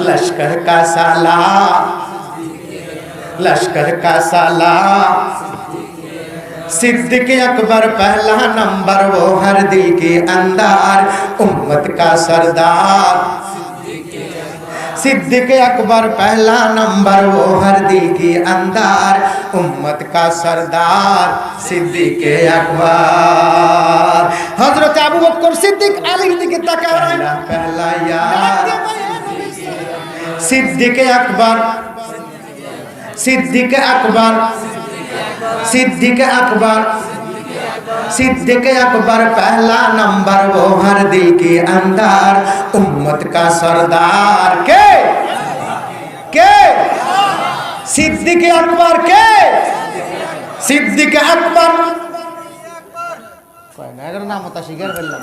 लश्कर का सालार, लश्कर का सालार, सिद्दीक़ अकबर पहला नंबर वो हर दिल के अंदर, उम्मत का सरदार। सिद्दीक़ अकबर पहला नंबर वो हर दिल के अंदर, उम्मत का सरदार सिद्दीक़ अकबर। हजरत अबू बकर सिद्दीक़ अली दिखे ताकाय पहला यार सिद्दीक़ अकबर, सिद्दीक़ अकबर, सिद्दीक़ अकबर, सिद्दीक़ अकबर पहला नंबर वो हर दिल के अंदर, उम्मत का सरदार के सिद्दीक़ अकबर के सिद्दीक़ अकबर কয় না এর নাম তো শিকার বললাম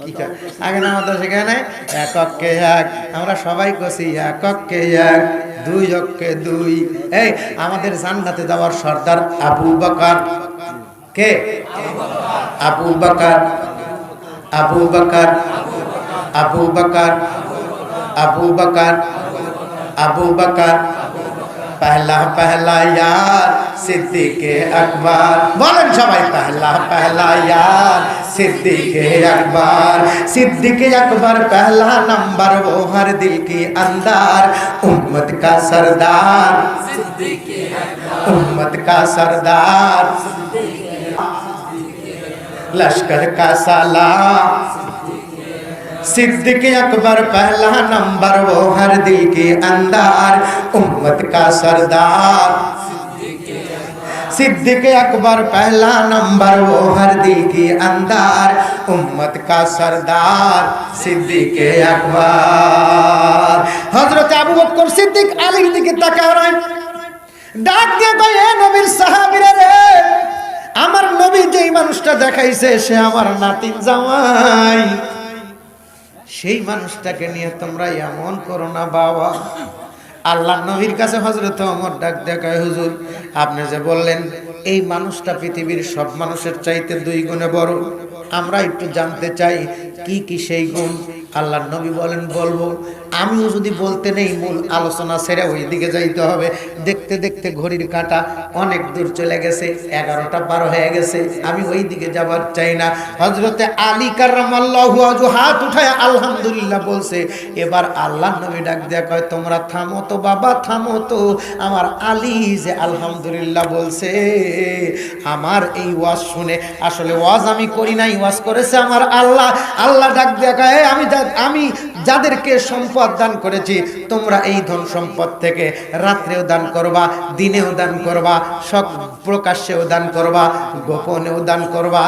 ঠিক আছে আগে নাম তো শিখে নাই এককে এক আমরা সবাই কইছি এককে এক দুই অক্কে দুই এই আমাদের জান্নাতে যাওয়ার সর্দার আবু বকর কে আবু বকর আবু বকর আবু বকর আবু বকর আবু বকর पहला पहला यार सिद्दीक़ अकबर बोलें सबाई पहला पहला यार सिद्दीक़ अकबर। सिद्दीक़ अकबर पहला नंबर वो हर दिल के अंदर, उम्मत का सरदार सिद्दीक़ अकबर, उम्मत का सरदार लश्कर का सालार। सिद्दीक़ अकबर पहला नंबर वो हर दिल के अंदर, उम्मत का सरदार। सिद्दीक़ अकबर पहला नंबर वो हर दिल के अंदर, उम्मत का सरदार सिद्दीक़ अकबर। हजरत अबू बकर सिद्दीक़ अली दिखे ताकाय डाक দিয়ে কয় এ নবীর সাহাবীরা রে আমার নবী যেই মানুষটা দেখাইছে সে আমার নাতিন জামাই, সেই মানুষটাকে নিয়ে তোমরা এমন করো না বাবা। আল্লাহ নবীর কাছে হযরত ওমর ডাক দেখায় হুজুর আপনি যে বললেন এই মানুষটা পৃথিবীর সব মানুষের চাইতে 2 গুণে বড়, আমরা একটু জানতে চাই কি কি সেই গুণ। আল্লাহর নবী বলেন বলবো, আমিও যদি বলতে নেই মূল আলোচনা ছেড়ে ওই দিকে যাইতে হবে। দেখতে দেখতে ঘড়ির কাঁটা অনেক দূর চলে গেছে, 11টা পার হয়ে গেছে, আমি ওই দিকে যাবার চাই না। হযরতে আলী কাররামাল্লাহু ওয়াজহু হাত উঠায় আলহামদুলিল্লাহ বলছে। এবার আল্লাহর নবী ডাক দেয়া কয় তোমরা থামো তো বাবা থামো তো, আমার আলী যে আলহামদুলিল্লাহ বলছে আমার এই ওয়াজ শুনে, আসলে ওয়াজ আমি করি নাই, ওয়াজ করেছে আমার আল্লাহ। আল্লাহ ডাক দেয়া কয় আমি যাদেরকে সম্পদ দান করেছি তোমরা এই ধন সম্পদ থেকে রাত্রেও দান করবা, দিনেও দান করবা, সব প্রকাশ্যেও দান করবা, গোপনেও দান করবা।